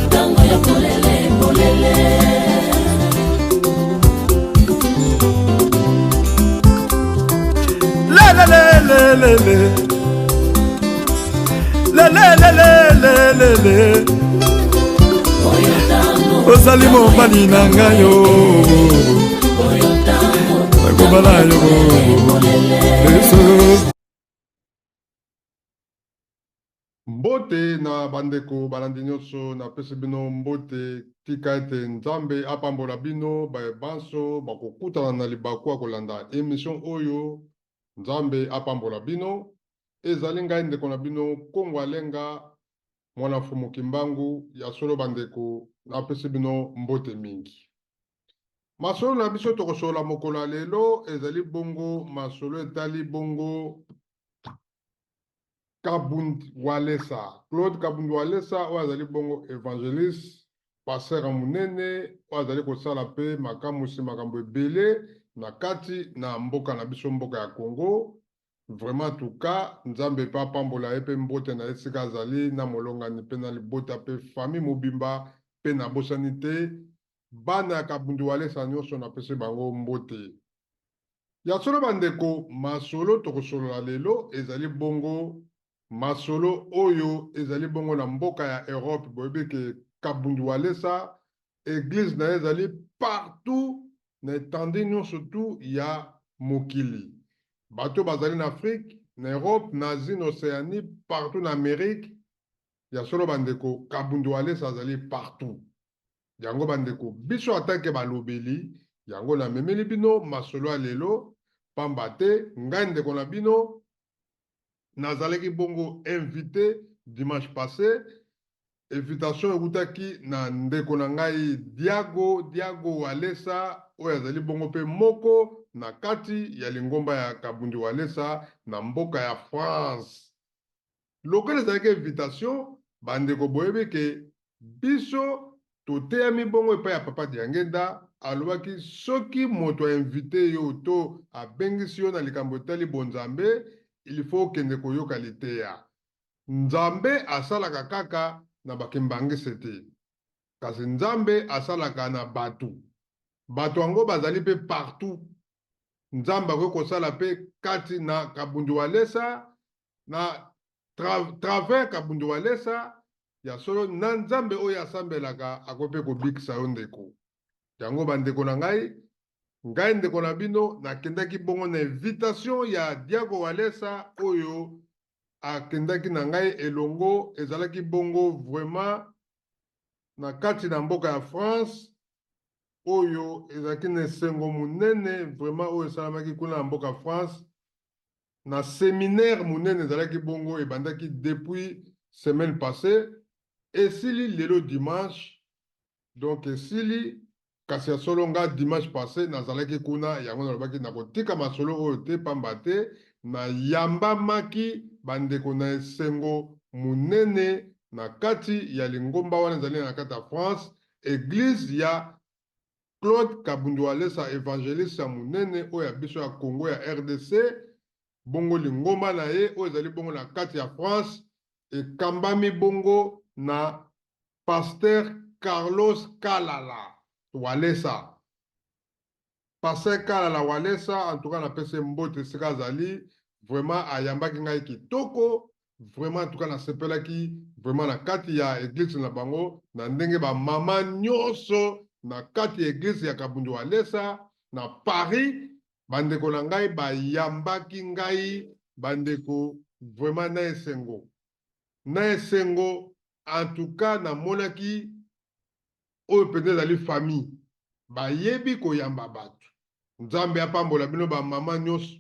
tango ya polele polele. Le le le le le le le le le le le. Ozali mobali na ngai yo, nakobala yo eso. Mbote na bandeko balandi nyonso na pesi bino mbote tika ete nzambe apambola bino banso bakokutana na libaku ya kolanda émission oyo nzambe apambola bino ezali ngai ndeko na bino Kongo Alenga mwana fumu kimbangu ya solo bandeko na pesi bino mbote mingi. Masolo na biso tokosola mokolo ya lelo ezali bongo masolo etali bongo Kabund Walesa. Claude Kabund Walesa oyo azali bongo évangéliste pasteur munene oyo azali kosala pe makambo ebele na kati na mboka na biso mboka ya Congo. Vraiment tuka nzambe pa pambola ye pe mbote na esika azali na molongani pe na libota pe famille mobimba pe na bosani te bana ya Kabund Walesa nyonso na pese bango mbote. Ya solo bandeko masolo tokosolola lelo ezali bongo masolo oyo ezali bongo na mboka ya Europe boyebi ke Kabund Walesa église na ezali partout na etandi nyonso tu ya mokili. Bato bazali na Afrique, na Europe, na Asie, na Océanie, partout na Amérique. Ya solo bandeko Kabund Walesa azali partout. Yango bandeko biso atake balobeli yango na memeli bino masolo ya lelo pamba te ngai ndeko na bino nazalaki bongo invité dimanche passé. Invitation ekutaki na ndeko na ngai Diago Walesa oyo azali bongo pe moko na kati ya lingomba ya Kabund Walesa na mboka ya France. Lokola ezalaki invitation bandeko boyebi ke biso toteyami bongo epai ya papa Diangenda alobaki soki moto invité yo to abengisi yo na likambo etali bonzambe il faut kende koyoka liteya. Nzambe asalaka kaka na bakembangisi te. Kasi nzambe asalaka na batu. Batu yango bazali pe partout. Nzambe akoki kosala pe kati na Kabund Walesa na travers Kabund Walesa ya solo na nzambe oyo asambelaka akoki pe kobikisa yo ndeko. Yango bandeko na ngai ndeko na bino nakendaki bongo na invitation ya Diago Walesa oyo akendaki na ngai elongo ezalaki bongo vraiment na kati na mboka ya France oyo ezalaki na esengo munene vraiment oyo esalamaki kuna na mboka France na séminaire munene ezalaki bongo ebandaki depuis semaine passée esili lelo dimanche donc esili kasi ya solo nga dimanche passé nazalaki kuna yango nalobaki nakotika masolo oyo te pamba te na yambamaki bandeko na esengo munene na kati ya lingomba wana ezali na kati ya France église ya Claude Kabund Walesa évangéliste ya munene oyo ya biso ya Congo ya RDC bongo lingomba na ye oyo ezali bongo na kati ya France ekambami bongo na pasteur Carlos Kalala Walesa. Pasteur Kalala Walesa, en tout cas, na pese mbote sika azali, vraiment ayambaki ngai kitoko, vraiment en tout cas na sepelaki, vraiment na kati ya église na bango, na ndenge ba mama nyonso na kati ya église ya Kabund Walesa na Paris, bandeko na ngai bayambaki ngai, bandeko vraiment na esengo. Na esengo, en tout cas na monaki oyo pende ezali famille bayebi koyamba bato. Nzambe apambola bino ba mama nyonso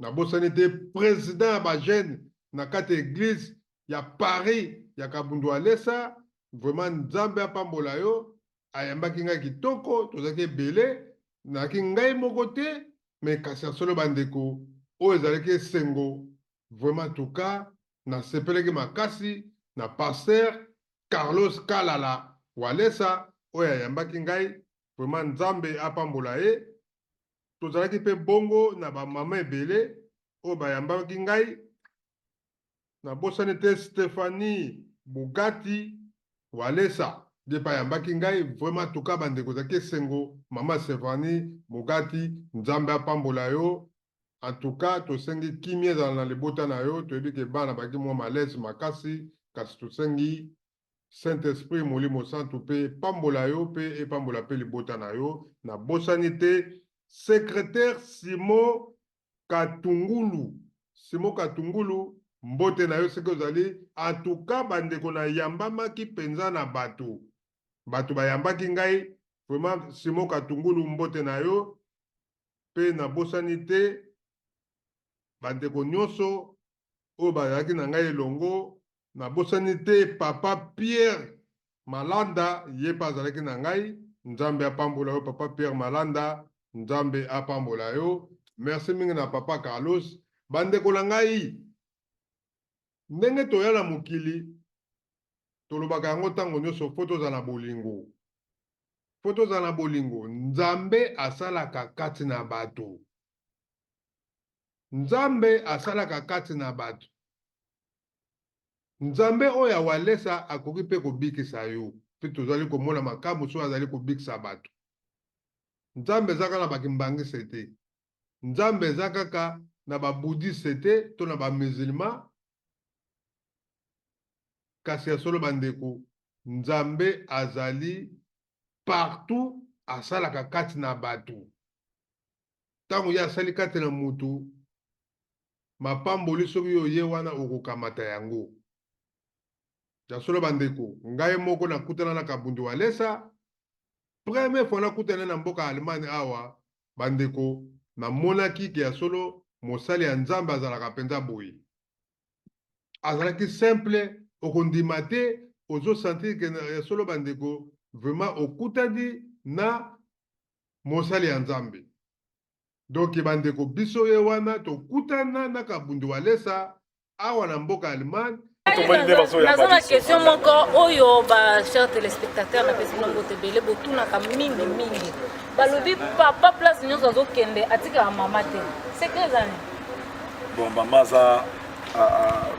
na bosani te président ya ba jeune na kati église ya Paris ya Kabund Walesa vraiment nzambe apambola yo ayambaki ngai kitoko tozalaki ebele naki ngai moko te mais kasi ya solo bandeko oyo ezalaki esengo vraiment tuka na sepelaki makasi na pasteur Carlos Kalala Walesa oyo ayambaki ngai vraiment nzambe apambola ye tozalaki pe bongo na ba mama ebele oyo bayambaki ngai na bosani te Stéphanie Bugatti Walesa depa yambaki ngai vraiment tuka bandeko zake sengo mama Stéphanie Mogati nzambe apambola yo en tout cas tosengi kimia ezala na libota na yo toyebi ke bana baki mwa malaise makasi kasi tosengi Saint-Esprit molimo santu pe pambola yo pe epambola pe libota na yo na bosani te secrétaire Simon Katungulu mbote na yo seke ozali en tout cas bandeko na yambamaki penza na bato bayambaki ngai vraiment Simon Katungulu mbote na yo pe na bosani te bandeko nyonso oyo bazalaki na ngai elongo na bosani te papa Pierre Malanda ye mpe azalaki na ngai nzambe apambola yo papa Pierre Malanda nzambe apambola yo merci mingi na papa Carlos bandeko na ngai ndenge toya na mokili tolobaka yango ntango nyonso fo tozala na bolingo nzambe asalaka kati na bato nzambe oyo awalesa akoki mpe kobikisa yo mpe tozali komona makambo so azali kobikisa bato nzambe eza kaka na bakimbangisi te nzambe eza kaka na babudiste te to na bamusulma kasi ya solo bandeko nzambe azali partout asalaka kati na bato ntango ye asali kati na mutu mapamboli soki oye wana okokamata yango ya solo bandeko ngai moko nakutana na Kabundu Walesa première fois nakutana na mboka Allemagne awa bandeko namonaki ke ya solo mosali ya nzambe azalaka mpenza boye azalaki simple okondima te ozosentir ke ya solo bandeko vraiment okutani na mosali ya nzambe donc bandeko biso ye wana tokutana na Kabundu Walesa awa na mboka Allemagne. Naza na question moko oyo ba chers téléspectateurs na pesi na bote bele botunaka mingi balobi papa place nyonso azokende atika mama te secret zani bon mama za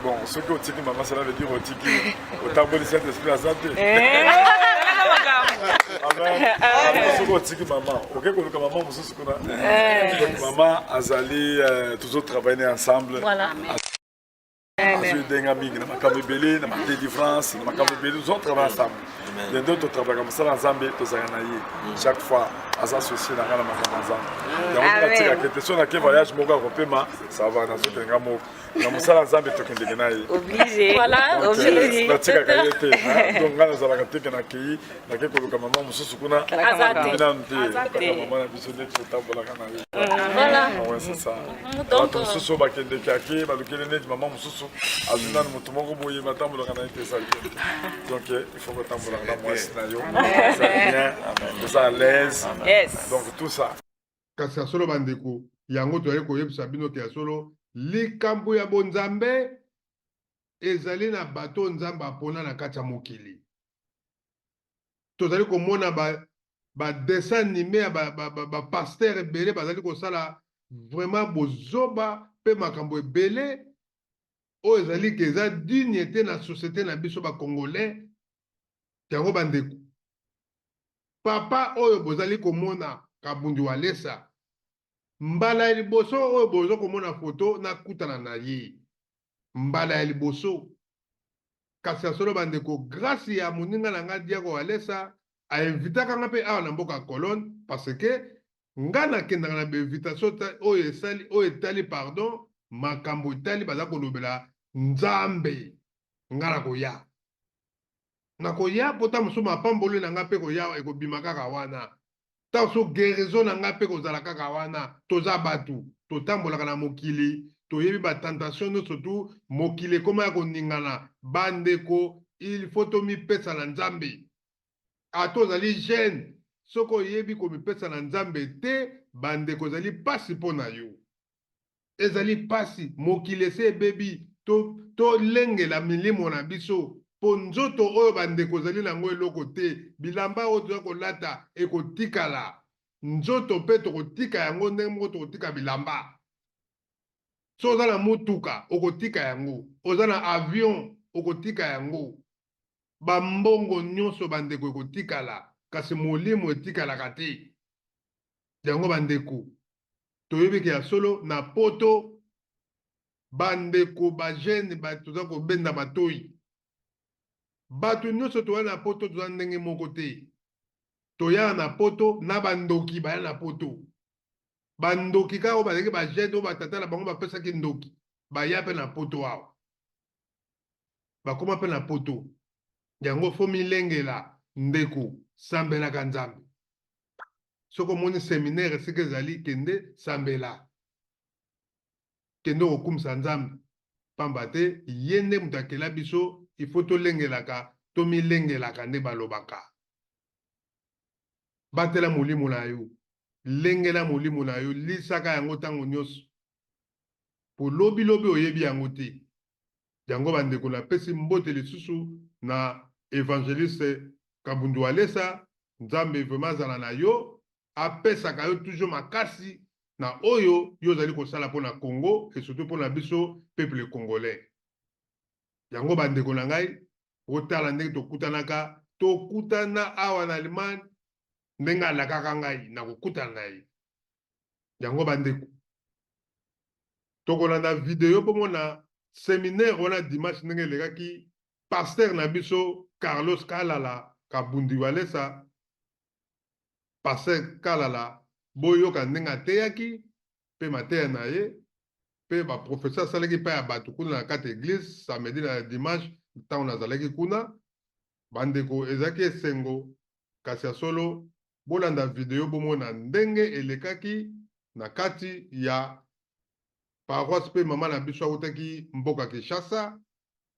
bon ce que otiki mama cela veut dire otiki otamboli Saint-Esprit azate ce que otiki mama ok koluka mama mosusu kuna donc mama azali toujours travailler ensemble voilà. Denga mingi na makambo ebele na délivrance na makambo ebele nous on travaille ensemble les deux to travailler comme ça ensemble tozala na ye chaque fois asa associé na ngana makambo ensemble donc na tika question na ke voyage moko akopema ça va na sotenga moko na mosala ensemble tokende na ye obligé voilà obligé na tika kayete donc ngana zala ka tika na ki na ke koluka mama mosusu kuna azate mama na biso net totambola kana ye voilà ouais c'est ça donc mosusu bakende kaki balukele net mama mosusu azuna mutu moko boye batambola kana ete ça donc il faut batambola na mwasi na yo ça bien vous à l'aise yes donc tout ça kasi ya solo bandeko yango toyali koyebisa bino ke ya solo likambo ya bonzambe ezali na bato nzambe apona na kati ya mokili tozali komona ba dessin animé ya ba pasteur ebele bazali kosala vraiment bozoba pe makambo ebele oyo ezali ke eza digne te na société na biso bacongolais yango bandeko papa oyo bozali komona Kabundu Walesa mbala ya liboso oyo bozo komona foto nakutana na ye mbala ya liboso kasi ya solo bandeko grâce ya moninga na nga Diako Walesa ainvitaka nga mpe awa na mboka Cologne parce que nga nakendaka na bainvitation oyo esali oyo etali pardon makambo etali baza kolobela nzambe nga nakoya pota mosusu mapamboli na nga mpe koya ekobima kaka wana ta so guérison na nga mpe kozala kaka wana toza batu totambolaka na mokili toyebi batentation nyonso tu mokili ekoma ya koningana bandeko il faut tomipesa na nzambe ata ozali jeune soki oyebi komipesa na nzambe te bandeko ezali pasi mpo na yo ezali pasi mokili ese ebebi tolengela milimo na biso po nzoto oyo bandeko ezali nango eloko te bilamba oyo toza kolata ekotikala nzoto mpe tokotika yango ndenge moko tokotika bilamba so oza na mutuka okotika yango oza na avion okotika yango bambongo nyonso bandeko ekotikala kasi molimo etikalaka te yango bandeko toyebi ya solo na poto bandeko bajene toza kobenda matoi bato nyonso toya na poto toza ndenge moko te toya na poto na bandoki baya na poto bandoki kaka bazalaki bajene oyo batata na bango bapesaki ndoki baya mpe na poto awa bakoma mpe na poto yango fo milengela ndeko sambelaka nzambe soki omoni seminaire esika ezali kende sambela kende kokumisa nzambe pamba te ye nde moto akela biso ifo tolengelaka tomilengelaka nde balobaka batela molimo na yo lengela molimo na yo lisaka yango ntango nyonso po lobilobi oyebi yango te yango bandeko napesi mbote lisusu na évangéliste Kabundu Alesa nzambe vraiment azala na yo apesaka yo toujours makasi na oyo yo ozali kosala mpona Congo et surtout mpona biso peuple congolais yango bandeko na ngai otala ndenge tokutana awa na Allemagne ndenge alakaka ngai na kokutana na ye yango bandeko tokolanda video pomona séminaire wana dimanche ndenge elekaki pasteur na biso Carlos Kalala Kabundu Alesa pasteur Kalala boyoka ndenge ateyaki mpe mateya na ye mpe baprofesseur asalaki mpe ya bato kuna na kati église samedi na dimanche ntango nazalaki kuna bandeko ezalaki esengo kasi ya solo bolanda video bomona ndenge elekaki na kati ya paroisse mpe mama na biso autaki mboka Kinshasa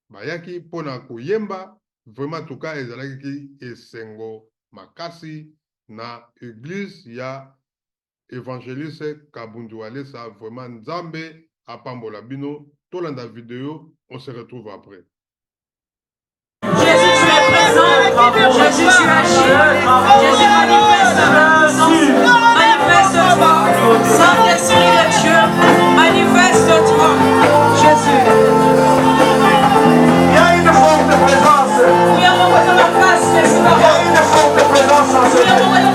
bayaki mpona koyemba vraiment tuka ezalaki esengo makasi na église ya évangéliste Kabundu Alesa vraiment nzambe apambola bino tolanda vidéo on se retrouve après. Jésus, tu es présent. Jésus, tu agis. Jésus, manifeste-toi. Saint-Esprit de Dieu, manifeste-toi. Jésus. Il y a une forte présence. Il y a une forte présence en ce lieu. Et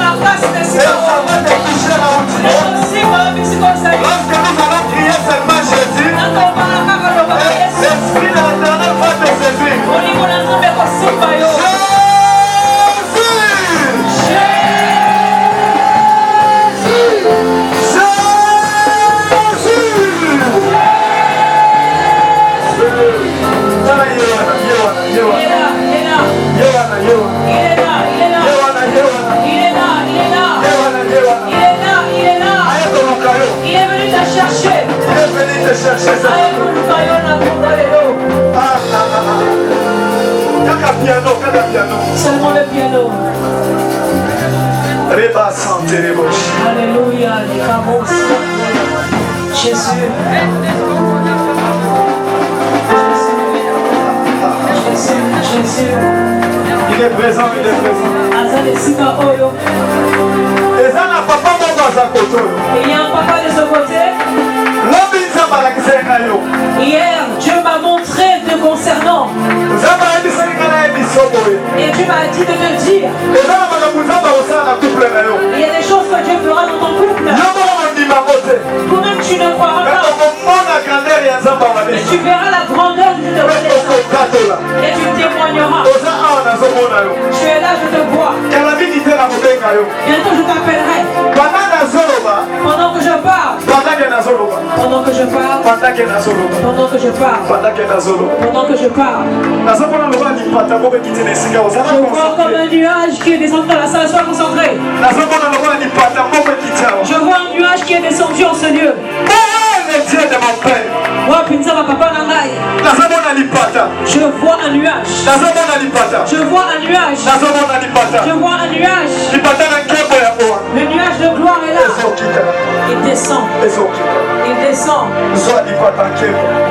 ça va te toucher là où tu es. Lorsque nous allons prier seulement Jésus, l'Esprit de l'Éternel va te saisir. Seulement le piano. Alléluia. Jésus. Jésus. Il est présent, il est présent. Et ça, la papa m'a dans sa côté. Il y a un papa de ce côté. Hier, Dieu m'a montré te concernant. Et Dieu m'a dit de te dire. Il y a des choses que Dieu fera dans ton couple. Toi-même tu ne croiras pas. Mais tu verras la grandeur du Dieu. Et tu témoigneras. Tu es là, je te vois. Bientôt je t'appellerai. Pendant que je parle. Pendant que je parle. Pendant que je parle. Pendant que je parle. Je vois comme un nuage qui est descendu dans la salle. Sois concentré. Je vois un nuage qui est descendu en ce lieu. Dieu de mon père. Je vois un nuage. Je vois un nuage. Je vois un nuage. Le nuage de gloire est là. Il descend. Il descend.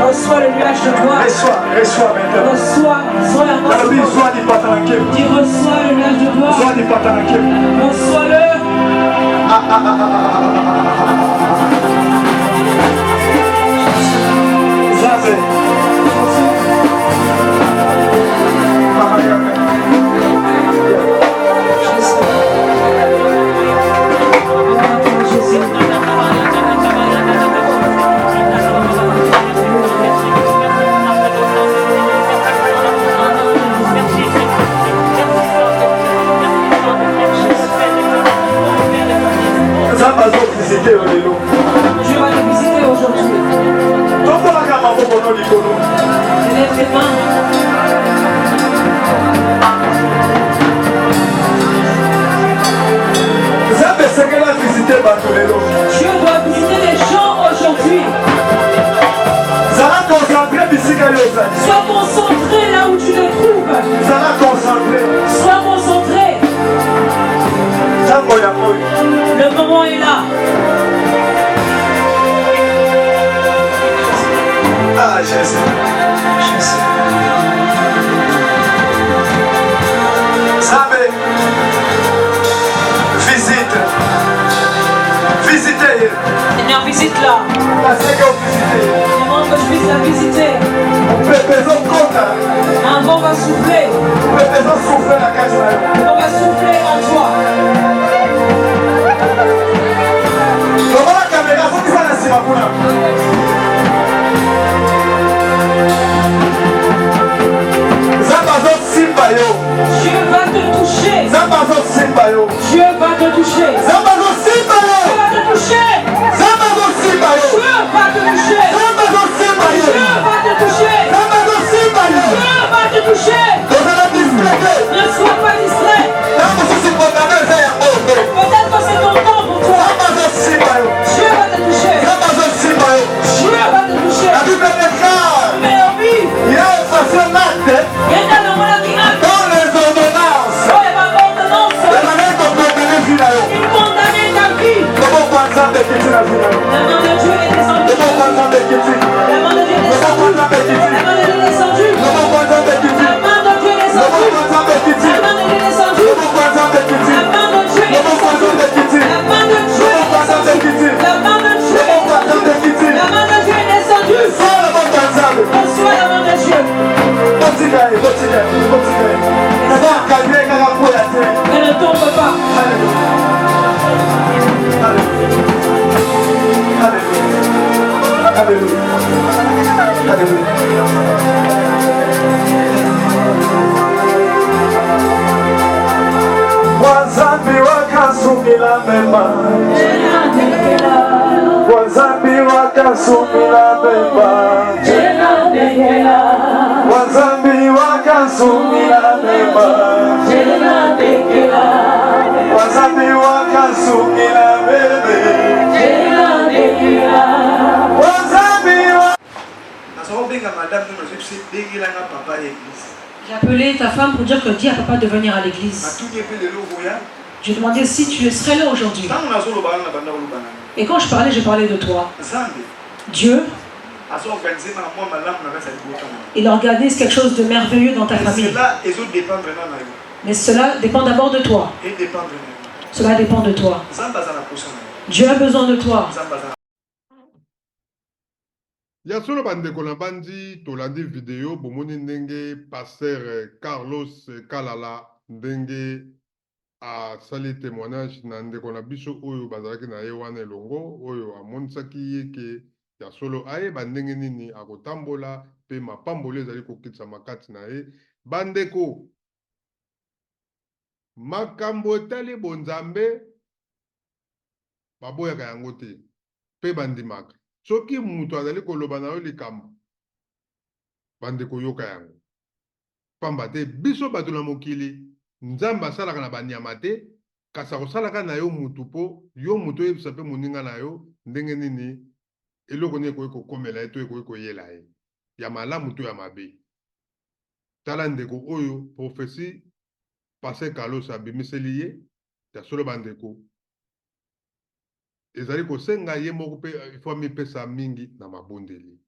Reçois le nuage de gloire. Reçois maintenant. Reçois dis reçois le nuage de gloire. Reçois-le. Dieu doit visiter les gens aujourd'hui. Sois concentré là où tu te trouves. Sois concentré. Le moment est là. Ah, je sais. Sabe, visitez. Seigneur, visite-la. Demande que je puisse la visiter. Un vent va souffler. On va souffler en toi. Dieu va te toucher. Dieu va te toucher. Dieu va te toucher. Dieu va te toucher. Dieu va te toucher. Dieu va te toucher. Ne sois pas distrait. Peut-être que c'est ton temps pour toi. Dieu va te toucher. Dieu va te toucher. Mais oui. Il y a il condamnait ta vie. La main de Dieu est descendue. La main de Dieu est descendue. La main de Dieu est descendue. La main de Dieu est descendue. La main de Dieu est descendue. La main de Dieu est descendue. La main de Dieu est descendue. La main de Dieu est descendue. La main de Dieu est descendue. La main de Dieu est descendue. Reçois la main de Dieu. Elle ne tombe pas. Wazambi wakasumila mema. Wazambi wakasumila mema. Wazambi wakasumila mema. Wazambi wakasumila mema. J'ai appelé ta femme pour dire que dis à papa de venir à l'église. J'ai demandé si tu serais là aujourd'hui. Et quand je parlais de toi. Dieu, il organise quelque chose de merveilleux dans ta famille. Mais cela dépend d'abord de toi. Cela dépend de toi. Dieu a besoin de toi. Ya solo bandeko na bandi tolandi video bomoni ndenge pasteur Carlos Kalala ndenge asali témoignage na ndeko na biso oyo bazalaki na ye wana elongo oyo amonisaki ye ke ya solo ayeba ndenge nini akotambola pe mapambolo ezali kokitisa makati na ye bandeko makambo etali bonzambe baboyaka yango te pe bandimaka soki mutu azali koloba na yo likambo bandeko yoka yango pamba te biso bato na mokili nzambe asalaka na banyama te kasi akosalaka na yo mutu mpo yo mutu oyebisa mpe moninga na yo ndenge nini eloko nini ekoki kokomela ye to ekoki koyela ye ya malamu to ya mabe tala ndeko oyo profesi Pasteur Carlos abimiseli ye ya solo bandeko ezali kosenga ye moko pe ifo mipesa mingi na mabondeli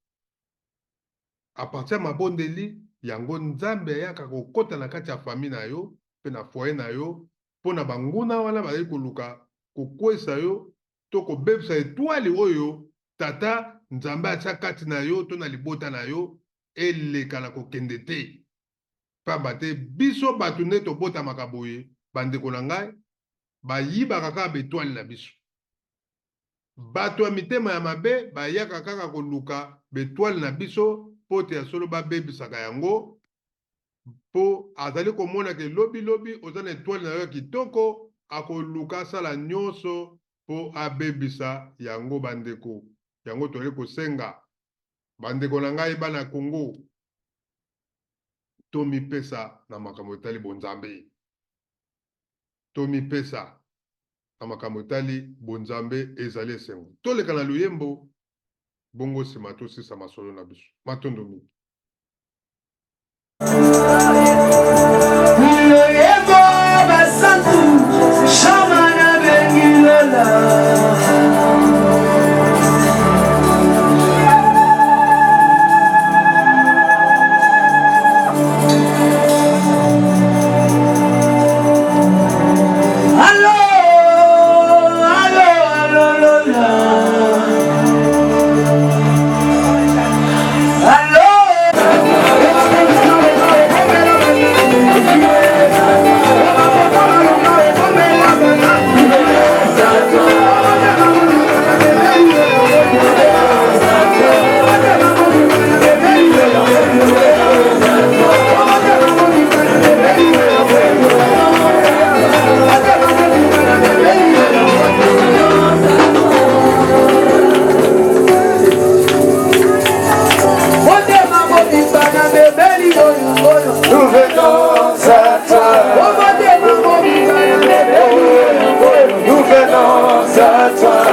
a partir ya mabondeli yango nzambe ayaka kokota na kati ya fami na yo pe na foyer na yo mpo na banguna wana bazali koluka kokwesa yo to kobebisa etwali oyo tata nzambe atia kati na yo to na libota na yo eleka na kokende te pamba te biso bato nde tobotamaka boye bandeko na ngai bayibaka kaka betwali na biso bato ya mitema ya mabe bayaka kaka koluka betwali na biso mpo te ya solo babebisaka yango mpo azali komona ke lobi oza na etwali na yo ya kitoko akoluka asala nyonso mpo abebisa yango bandeko yango toli kosenga bandeko na ngai bana Kongo tomipesa na makambo etali bonzambe tomipesa na makambo etali bonzambe ezali esengo toleka na luyembo bongo nsima tosisa masolo na biso matondo mingi luyembo basantu shamana bengilola Toi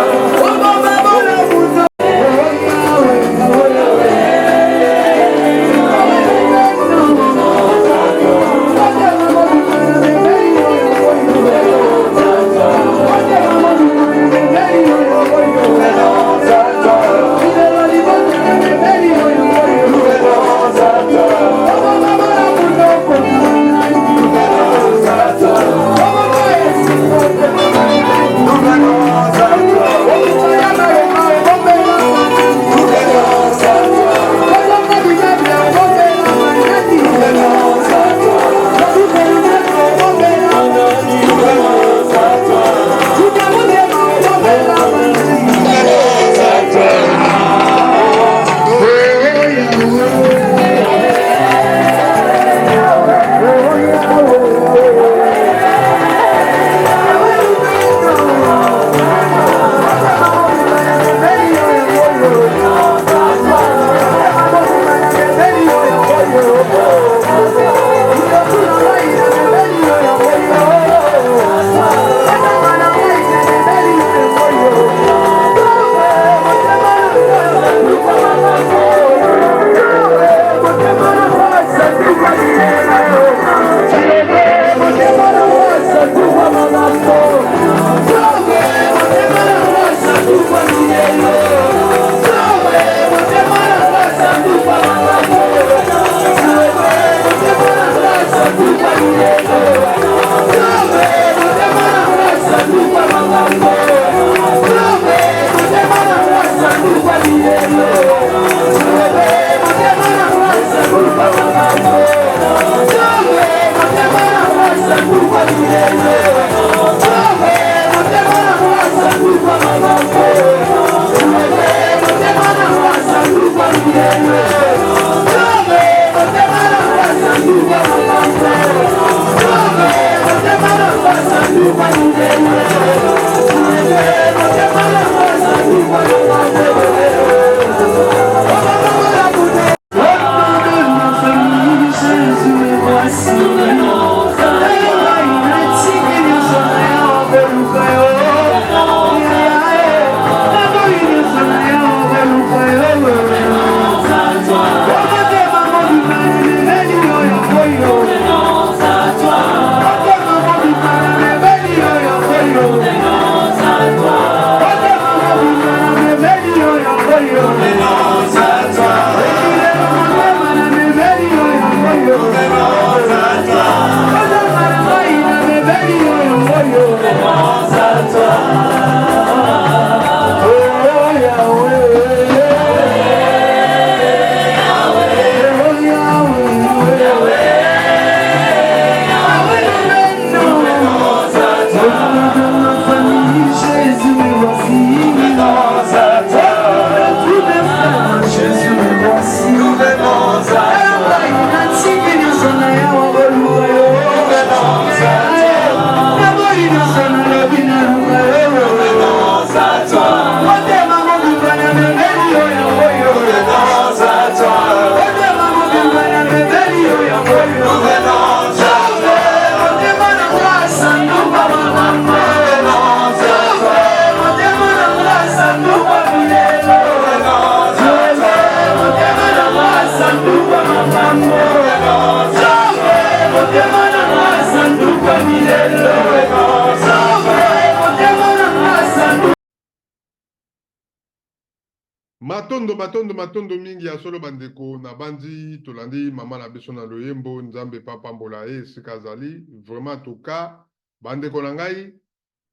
matondo mingi ya solo bandeko na bandi tolandi mama na biso na loyembo nzambe papa mbola esika azali vraiment toka bandeko na ngai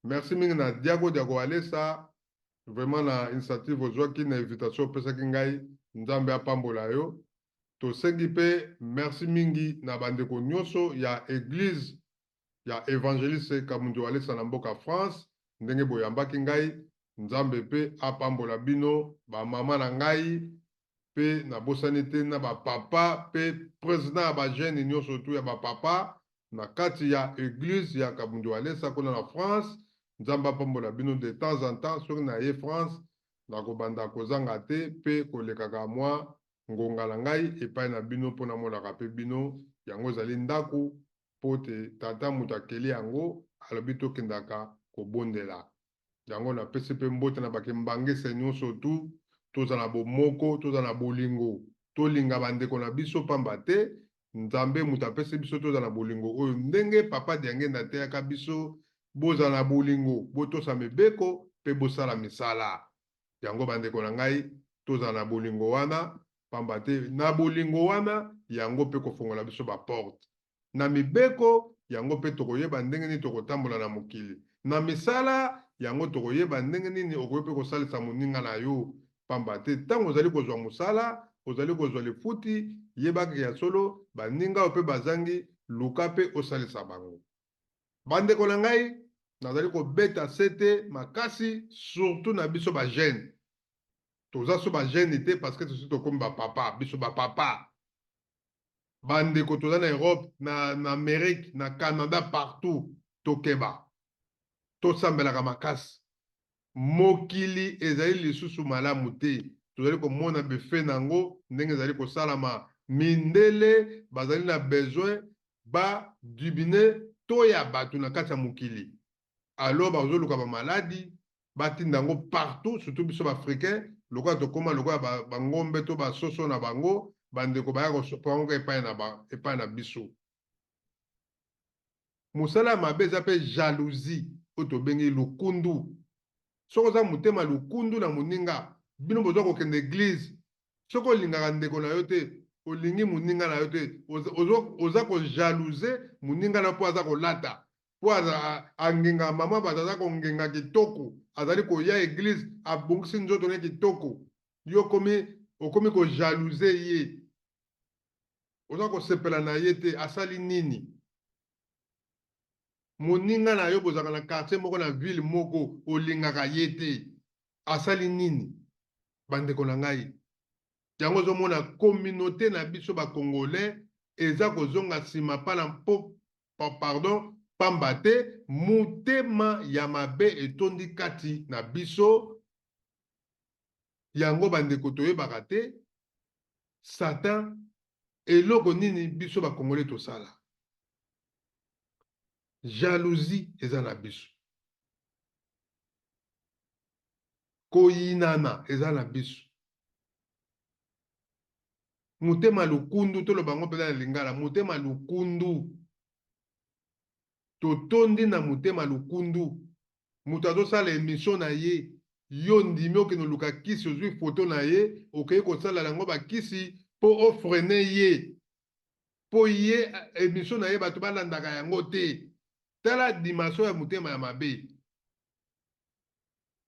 merci mingi na diago alesa vraiment na initiative ozwaki na invitation opesaki ngai nzambe apambola yo tosengi mpe merci mingi na bandeko nyonso ya église ya évangéliste Kamundu alesa na mboka France ndenge boyambaki ngai nzambe pe apambola bino bamama na ngai pe nabosani te na bapapa pe président ya bajeune nyonso tu ya bapapa na kati ya église ya Kamundu alesa kuna na France nzambe apambola bino de temps en temps soki na ye France nakobanda kozanga te pe kolekaka mwa ngonga na ngai epai na bino mpona monaka pe bino yango ezali ndako po te tata moto akeli yango alobi tokendaka kobondela yango napesi mpe mbote na bakembangese nyonso tu toza na bomoko toza na bolingo tolinga bandeko na biso pamba te nzambe moto apesi biso toza na bolingo oyo ndenge papa diangenda teyaka biso boza na bolingo botosa mibeko mpe bosala misala yango bandeko na ngai toza na bolingo wana pamba te na bolingo wana yango mpe kofongola biso baporte na mibeko yango mpe tokoyeba ndenge nini tokotambola na mokili na misala yango tokoyeba ndenge nini okoki mpe kosalisa moninga na yo pamba te ntango ozali kozwa mosala ozali kozwa lifuti yebaki ya solo baninga oyo mpe bazangi luka mpe osalisa bango bandeko na ngai nazali kobeta sete makasi surtout na biso bajeune toza so bajeune te parce que tosi tokomi bapapa biso bapapa bandeko toza na Europe na Amérique na Canada partout tokeba tosambelaka makasi mokili ezali lisusu malamu te tozali komona befe nango ndenge ezali kosalama mindele bazali na besoin badibine to ya bato na kati ya mokili alors bazoluka bamaladi batinda yango partout surtout biso baafricain lokola tokóma lokola bangombe to basoso na bango bandeko baya kosopa yango epai na biso mosala ya mabe eza mpe jalousie oyo tobengi lukundu soki oza motema lukundu na moninga bino bozwa kokende eglize soki olingaka ndeko na yo te olingi moninga na yo te oza kojalouse moninga na mpo aza kolata mpo angenga mama bato aza kongenga kitoko azali koya eglize abongisi nzoto ne kitoko yo okomi kojalouse ye oza kosepela na ye te asali nini moninga na yo bozaka na quartier moko na ville moko olingaka ye te asali nini bandeko na ngai yango ozomona communauté na biso bakongolais eza kozonga nsima pamba te motema ya mabe etondi kati na biso yango bandeko toyebaka te satan eloko nini biso bakongolais tosala jalousie eza na biso koyinana eza na biso motema lukundu toloba ngo mpenza na lingala motema lukundu totondi na motema lukundu moto azosala émission na ye yo ndimi okende oluka kisi ozwi foto na ye okei kosalela yango bakisi mpo ofrene ye mpo ye émission na ye bato balandaka yango te tala dimension ya motema ya mabe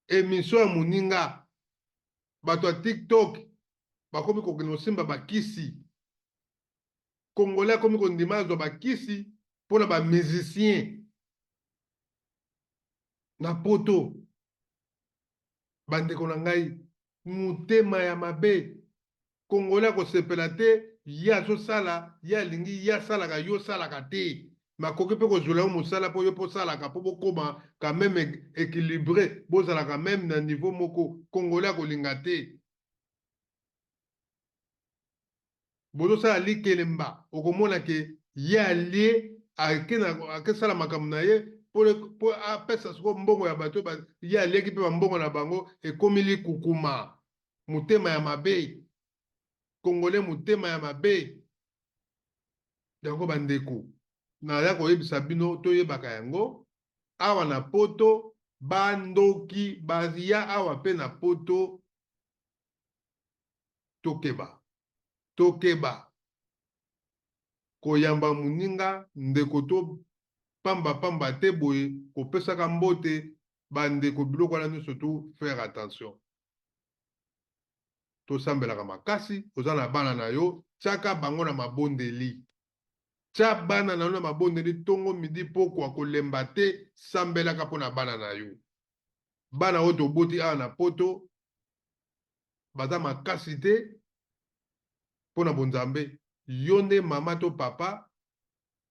émission ya moninga bato ya tiktok bakomi kokende kosimba bakisi congolais akomi kondima azwa bakisi mpona bamusicien na poto bandeko na ngai motema ya mabe congolais akosepela te ye azosala ye alingi ye asalaka yo osalaka te makoki mpe kozwela yo mosala mpo yo mpo osalaka mpo bokóma quand même équilibré bozalaka même na niveau moko congolais akolinga te bozosala likelemba okomona ke ye alie akesala makambo na ye mpo apesa siko mbongo ya bato ye alieki mpe bambongo na bango ekomi likukuma motema ya mabe congolais motema ya mabe yango bandeko naya koyebisa bino toyebaka yango awa na poto bandoki baya awa mpe na poto tokeba tokeba koyamba muninga ndeko to pamba te boye kopesaka mbote bandeko biloko wana nyonso to faire attention tosambelaka makasi oza na bana na yo tiaka bango na mabondeli tia bana na yo na mabondeli ntongo midi pokwa kolemba te sambelaka mpo na bana na yo bana oyo toboti awa na poto baza makasi te mpo na bonzambe yo nde mama to papa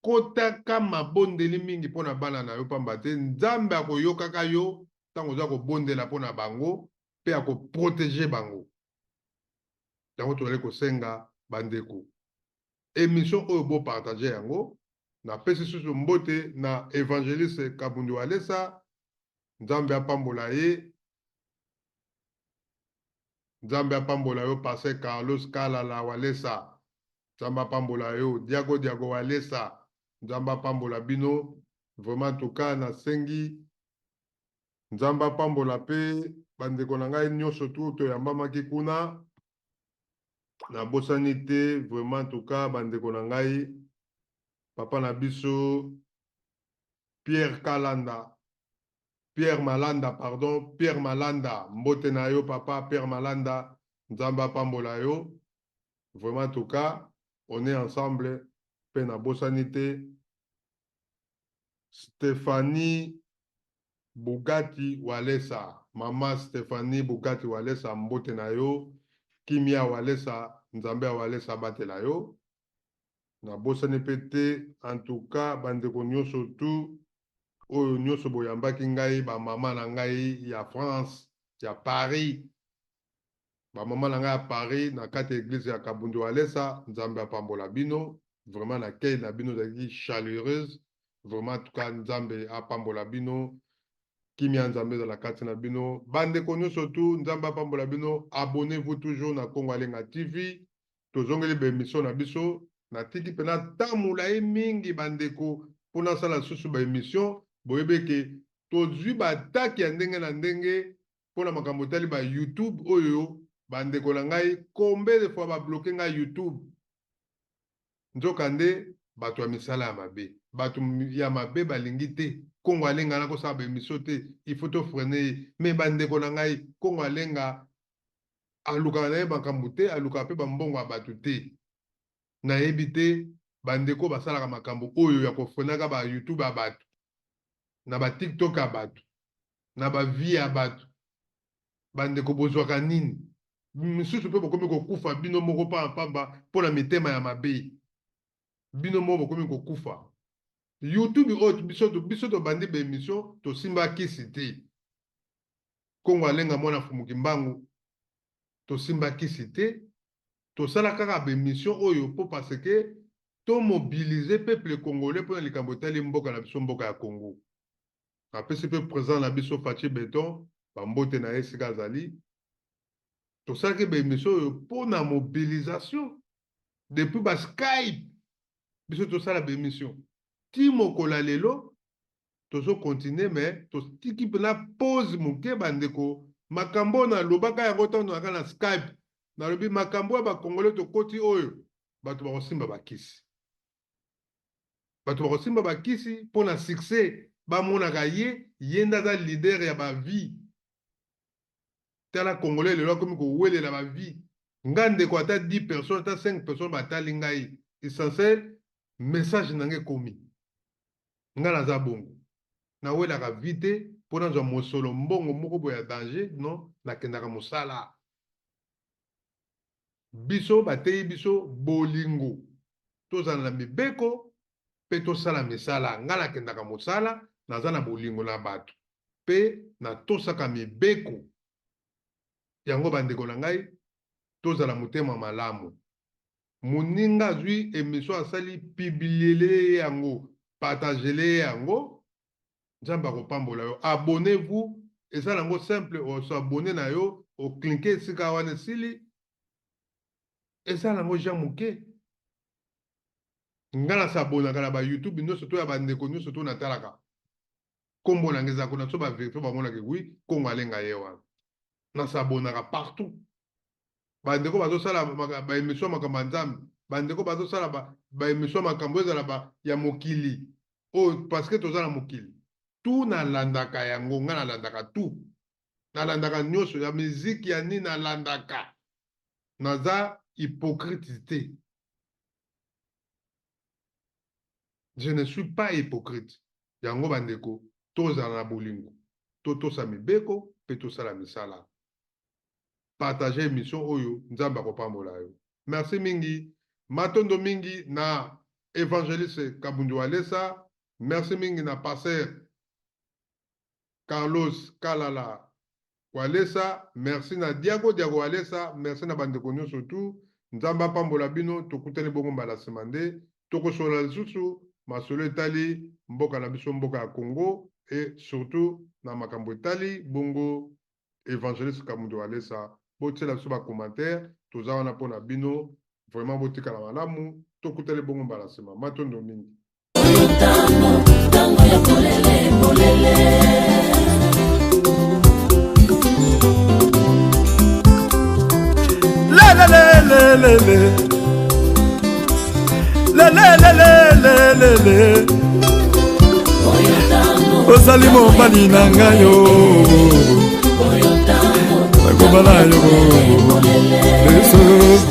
kotaka mabondeli mingi mpo na bana na yo pamba te nzambe akoyokaka yo ntango oza kobondela mpo na bango mpe akoprotege bango yango tozali kosenga bandeko émission oyo bopartage yango napesi susu mbote na évangéliste Kabundu Walesa nzambe apambola ye nzambe apambola yo Pasteur Carlos Kalala Walesa nzambe apambola yo Diago Walesa nzambe apambola bino vraiment tuka nasengi nzambe apambola pe bandeko na ngai nyonso tu toyambamaki kuna nabosani te vraiment tuka bandeko na ngai papa na biso Pierre Malanda mbote na yo papa Pierre Malanda nzambe apambola yo vraiment tuka on est ensemble pe na bosani te Stéphanie Bugatti Walesa mama Stéphanie Bugatti Walesa mbote na yo Kimia Walesa nzambe Walesa batela yo na bosani pe te en tout cas bandeko nyonso tu oyo nyonso boyambaki ngai ba mama na ngai ya France ya Paris ba mama na ngai ya Paris na kati église ya Kabundu Walesa nzambe apambola bino vraiment na kei na bino zaki chaleureuse vraiment en tout cas nzambe apambola bino kimia nzambe za la kati na bino bandeko nyonso tu nzambe apambola bino abonnez-vous toujours na Congo Alenga TV tozongeli ba émission na biso na tiki pena tamula mingi bandeko pona sala susu ba émission boyebeke tozwi bataki ya ndenge na ndenge pona makambo tali ba YouTube oyo bandeko na ngai combien de fois ba bloquer ngai YouTube nzoka nde bato ya misala ya mabe bato ya mabe balingi te Congo Alenga na kosala ba émission te il faut to freiner mais bandeko na ngai Congo Alenga aluka na ye makambo te aluka pe bambongo ya bato te nayebi te bandeko basalaka makambo oyo ya kofrenaka ba YouTube ya bato na ba TikTok ya bato na ba vie ya bato bandeko bozwaka nini misusu mpe bokomi kokufa bino moko pamba mpona mitema ya mabe bino moko bokomi kokufa YouTube oyo biso tobandi ba émission tosimba kisi te Congo Alenga mwana fumuki mbangu tosimba kisi te tosala kaka ba émission oyo po parce que to mobiliser peuple congolais mpona likambo etali mboka na biso mboka ya Congo apesi pe présent na biso Fachi Beton bambote na esika azali tosalaki ba émission oyo mpona mobilisation depuis ba Skype biso tosala ba émission ti mokola lelo tozo continuer mais totiki mpena pause moke bandeko makambo na lobaka yango ntango naka na Skype nalobi makambo ya bakongole tokoti oyo bato bakosimba bakisi bato bakosimba bakisi mpona succès bamonaka ye nde aza leader ya bavie tala congolais lelo akomi kowelela bavie nga ndeko ata 10 personnes ata 5 personnes batali ngai essentiel message na ngai ekomi nga naza bongo nawelaka vie te mpo nazwa mosolo mbongo moko boye ya danger non nakendaka mosala biso bateyi biso bolingo tozala na mibeko mpe tosala misala nga nakendaka mosala naza na bolingo na bato mpe natosaka mibeko yango bandeko na ngai tozala motema malamu moninga azwi émission asali pibiliele yango partagele yango nzambe akopambola yo abonnez-vous esala yango simple oabone na yo oklinke esika wana esili esala yango jean moke nga nasabonaka na ba YouTube nyonso to ya bandeko nyonso to natalaka kombo na ngeza kuna so ba vérifie bamonaka wi Congo Alenga ye wana nasabonaka partout bandeko bazosala baémission makambo ya nzambe bandeko bazosala baémission makambo ezala ya mokili oyo parce que toza na mokili tu nalandaka yango nga nalandaka tu nalandaka nyonso ya miziki ya nini nalandaka naza hypocrite te je ne suis pas hypocrite yango bandeko tozala na bolingo totosa mibeko mpe tosala misala partage émission oyo nzambe akopambola yo merci mingi matondo mingi na évangéliste Kabundu Walesa merci mingi na pasteur Carlos Kalala Walesa merci na Diago Walesa merci na bandeko nyonso tu nzambe apambola bino tokutani bongo mbala nsima nde tokosola lisusu masolo etali mboka na biso mboka ya Congo et surtout na makambo etali bongo évangéliste Kabundu Walesa botiela biso bacommentaire toza wana mpona bino vraiment botikala malamu tokutali bongo mbala nsima matondo mingi ozali mobali na ngai yo nakobala yo